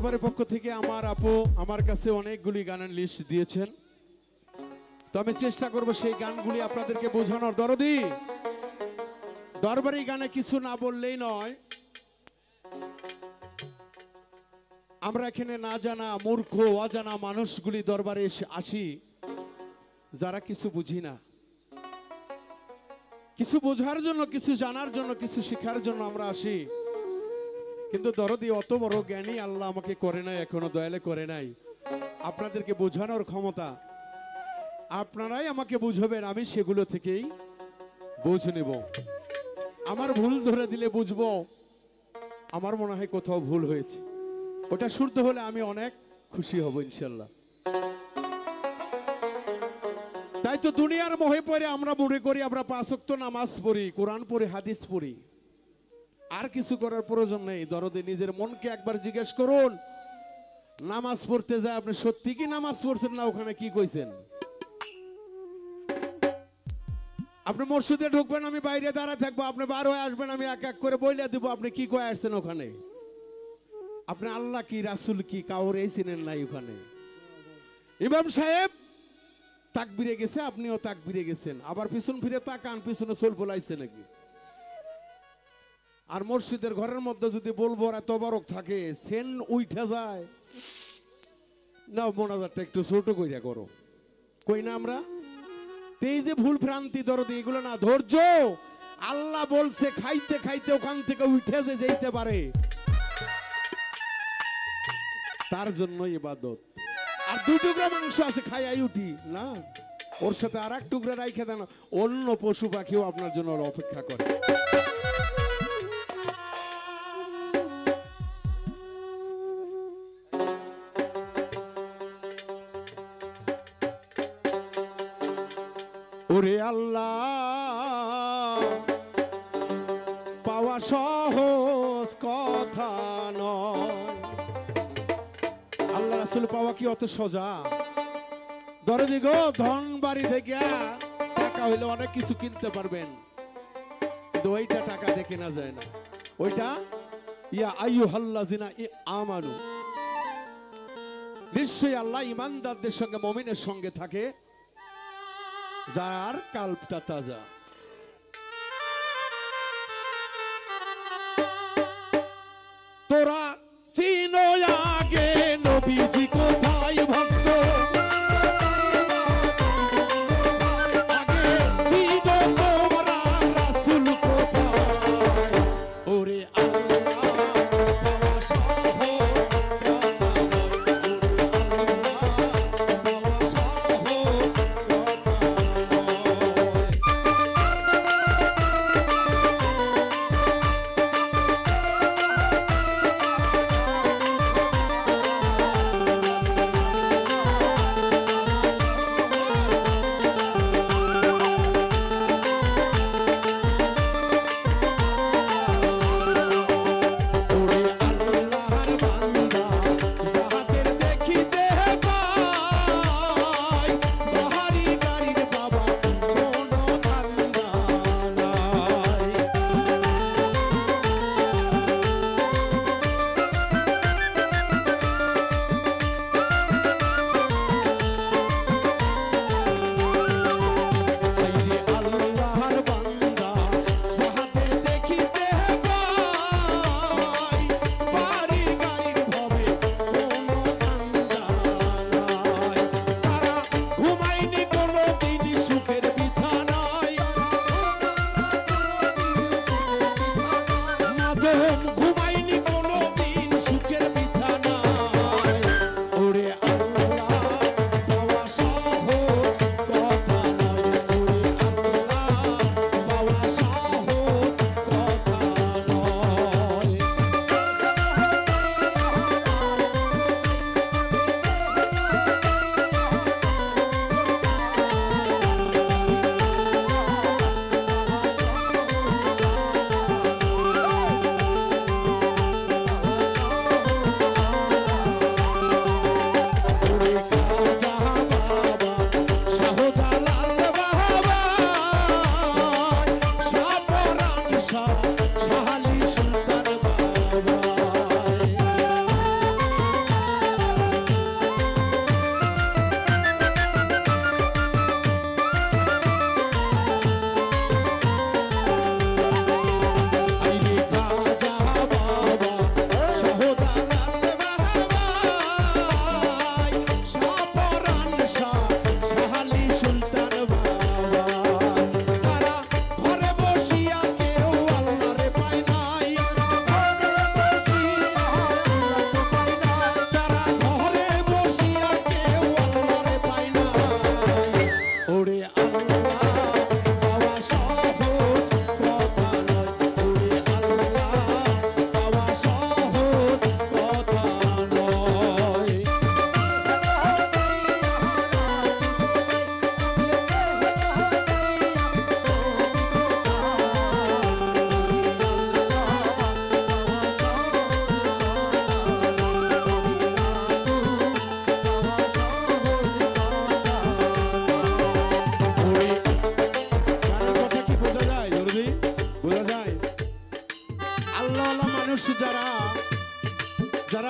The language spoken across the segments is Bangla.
দরবারের পক্ষ থেকে আমার আপু আমার কাছে অনেকগুলি গানের লিস্ট দিয়েছেন, তো আমি চেষ্টা করব সেই গানগুলি আপনাদেরকে বোঝানোর। দরদি দরবারি গানে কিছু না বললেই নয়, আমরা এখানে না জানা মূর্খ অজানা মানুষগুলি দরবারে আসি, যারা কিছু বুঝি না, কিছু বোঝার জন্য, কিছু জানার জন্য, কিছু শেখার জন্য আমরা আসি। কিন্তু দরদি অত বড় জ্ঞানী আল্লাহ আমাকে করে নাই, এখনো দয়ালে করে নাই। আপনাদেরকে বোঝানোর ক্ষমতা আপনারাই আমাকে বুঝবেন, আমি সেগুলো থেকেই বুঝ নেব। আমার ভুল ধরে দিলে বুঝবো আমার মনে হয় কোথাও ভুল হয়েছে, ওটা শুদ্ধ হলে আমি অনেক খুশি হব ইনশাল্লাহ। তাই তো দুনিয়ার মোহে পড়ে আমরা মনে করি আমরা 5 ওয়াক্ত নামাজ পড়ি, কোরআন পড়ি, হাদিস পড়ি, আর কিছু করার প্রয়োজন নেই। দরদে নিজের মনকে একবার জিজ্ঞেস করুন, নামাজ পড়তে যায় আপনি সত্যি কি নামাজ পড়ছেন না ওখানে কি কইছেন? আপনি মসজিদে ঢুকবেন, আমি বাইরে দাঁড়ায় থাকবো, আপনি বার হয়ে আসবেন, আমি এক এক করে বইলে দিব আপনি কি কয়ে আসছেন ওখানে। আপনি আল্লাহ কি রাসূল কি কাউরে চিনেন নাই ওখানে। ইমাম সাহেব তাকবীরে গেছে, আপনিও তাকবীরে গেছেন, আবার পিছন ফিরে তাকান, পিছনে চোল বলাইছে নাকি? আর মসজিদের ঘরের মধ্যে যদি বলবো এত বরক থাকে, সেন উঠে যায় না, মোনাজাতটা একটু ছোট কইরা করো, কই না আমরা? এই যে ভুল ভ্রান্তি দরদি এগুলো না, ধৈর্য। আল্লাহ বলছে খাইতে খাইতে ওখান থেকে উঠে যে যেতে পারে, তার জন্য ইবাদত। আর 2 টুকরা মাংস আছে খাইয়াই উঠি না, ওর সাথে আর 1 টুকরা রাইখে দেন, অন্য পশু পাখিও আপনার জন্য অপেক্ষা করে। ওরে আল্লাহ পাওয়া সহজ কথা নয়, আল্লাহ রাসূল পাওয়া কি অত সোজা? দরদি গো, ধন বাড়ি থেকে টাকা হইলে অনেক কিছু কিনতে পারবেন, কিন্তু ওইটা টাকা দেখে না যায় না। ওইটা ইয়া আইয়ুহাল্লাযিনা আমানু, নিশ্চয়ই আল্লাহ ইমানদারদের সঙ্গে, মুমিনের সঙ্গে থাকে যার কাল্পটা তাজা। তোরা চিনো আগে নবীজি কোথায় ভক্ত, আগে চিনো তোমরা রাসূল কোথায়। ওরে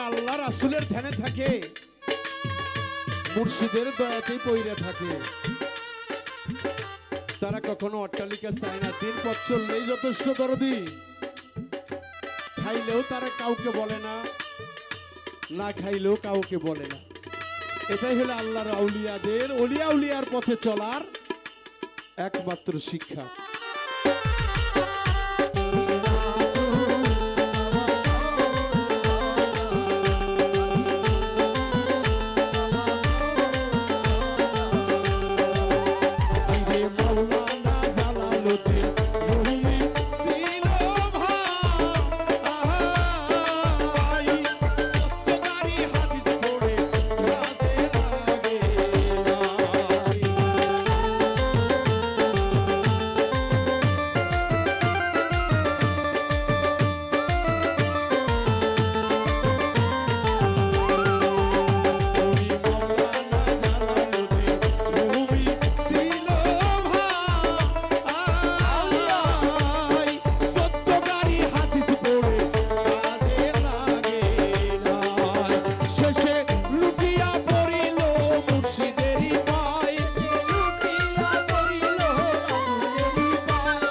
যারা আল্লাহ রাসূলের ধ্যানে থাকে, মুর্শিদের দয়াতেই পইরা থাকে, তারা কখনো অট্টালিকা চায় না। দিন পথ চললেই যথেষ্ট দরদি। খাইলেও তারা কাউকে বলে না, না খাইলেও কাউকে বলে না। এটাই হলো আল্লাহর আউলিয়াদের, ওলিয়া উলিয়ার পথে চলার একমাত্র শিক্ষা।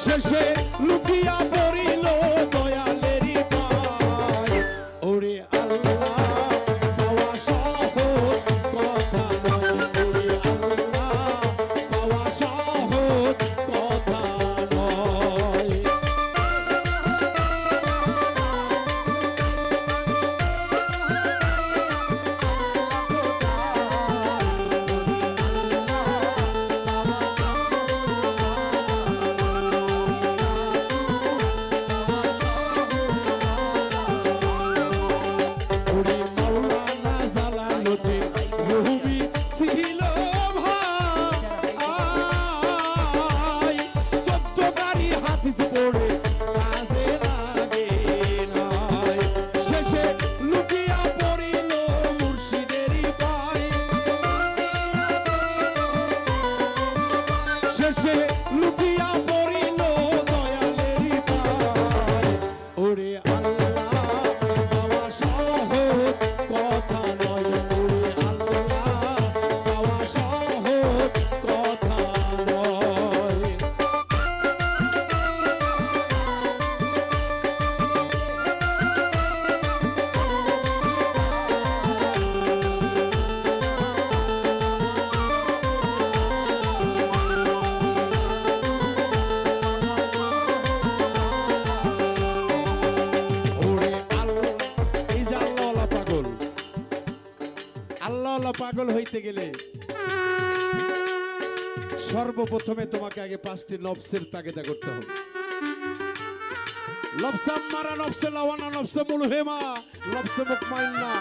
শেষে লুকিয়া পড়িল দয়ালেরই পায়। ওরে আল্লাহ পাওয়া সহজ কথা নয়, ওরে আল্লাহ পাওয়া সহজ কথা নয়। শেষে লুকিয়া পড়িল দয়ালেরই পায়। ওরে আল্লাহ পাওয়া সহজ কথা নয়, ওরে আল্লাহ পাওয়া সহজ কথা নয়। আল্লাহ পাগল হইতে গেলে সর্বপ্রথমে তোমাকে আগে 5টি নফসের তাগিদা করতে হবে। নফসে আম্মারা, নফসে লাওয়ানা, নফসে মুলহিমা, নফসে মুতমাইন্না।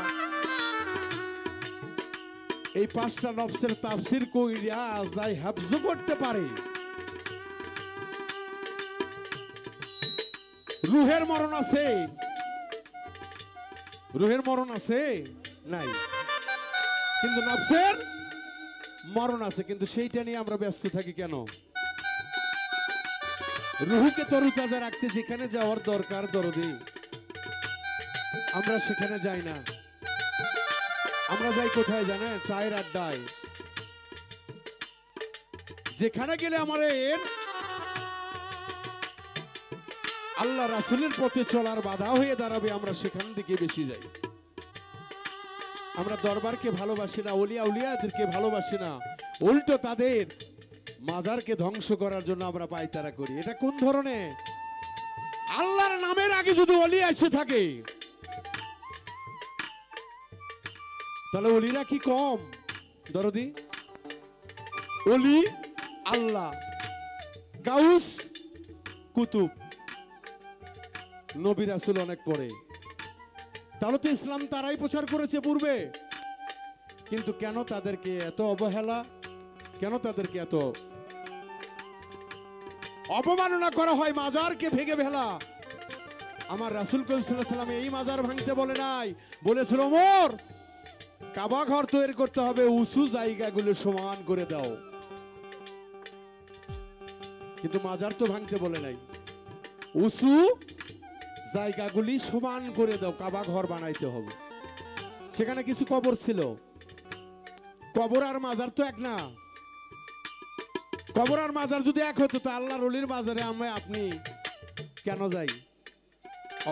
এই 5টা নফসের তাফসীর কইরা যাই হাফজ করতে পারে, রুহের মরণ আছে? রুহের মরণ আছে? নাই। কিন্তু নফসের মরণ আছে, কিন্তু সেইটা নিয়ে আমরা ব্যস্ত থাকি কেন? রুহুকে তরুতাজা রাখতে যেখানে যাওয়ার দরকার দরদি, আমরা সেখানে যাই না। আমরা যাই কোথায় জানেন? চায়ের আড্ডায়। যেখানে গেলে আমাদের আল্লাহ রাসূলের পথে চলার বাধা হয়ে দাঁড়াবে, আমরা সেখান দিকে বেশি যাই। আমরা দরবারকে ভালোবাসি না, ওলিয়া উলিয়াদেরকে ভালোবাসি না, উল্টো তাদের মাজারকে ধ্বংস করার জন্য আমরা পায়তারা করি। এটা কোন ধরনের? আল্লাহর নামের আগে যদি ওলি এসে থাকে, তাহলে ওলিরা কি কম দরদি? ওলি আল্লাহ, গাউস, কুতুব, নবী রাসূল অনেক পরে। তাহলে তো ইসলাম তারাই প্রচার করেছে পূর্বে, কিন্তু কেন তাদেরকে এত অবহেলা, কেন তাদেরকে এত অপমাননা করা হয়? মাজারকে ভেঙে ফেলা। আমার রাসূল সাল্লাল্লাহু আলাইহি ওয়াসাল্লাম এই মাজার ভাঙতে বলে নাই, বলেছিল ওমর কাবা ঘর তৈরি করতে হবে, উঁচু জায়গাগুলো সমান করে দাও। কিন্তু মাজার তো ভাঙতে বলে নাই, উঁচু জায়গাগুলি সমান করে দাও, কাবা ঘর বানাইতে হবে। সেখানে কিছু কবর ছিল। কবর আর মাজার তো এক না। কবর আর মাজার যদি এক হতো তো আল্লাহর ওলির মাজারে আমরা আপনি কেন যাই?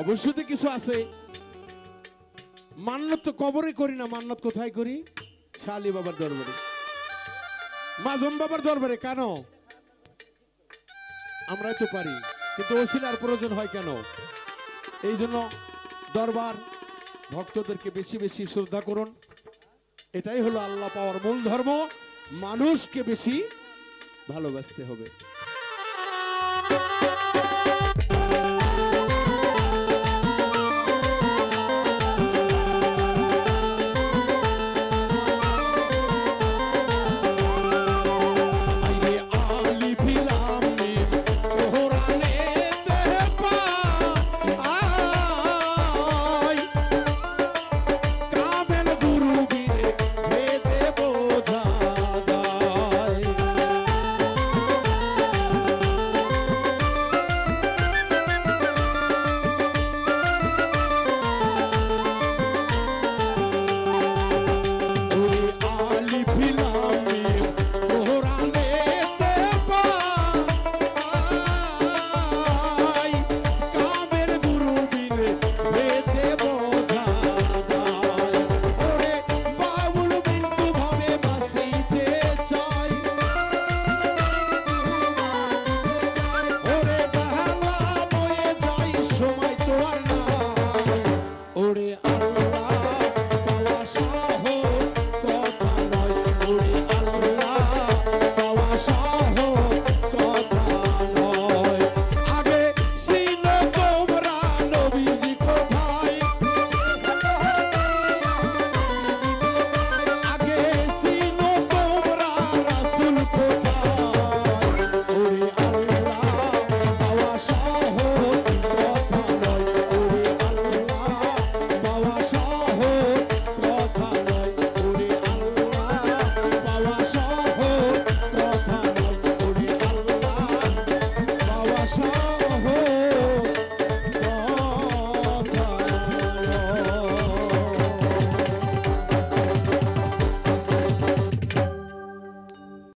অবশ্যই কিছু আছে। মান্নত তো কবরে করি না, মান্নত কোথায় করি? শালি বাবার দরবারে, মাজম বাবার দরবারে। কেন? আমরাই তো পারি, কিন্তু ওসিলার প্রয়োজন হয় কেন? এই জন্য দরবার ভক্তদেরকে বেশি বেশি শ্রদ্ধা করুন। এটাই হলো আল্লাহ পাওয়ার মূল ধর্ম। মানুষকে বেশি ভালোবাসতে হবে।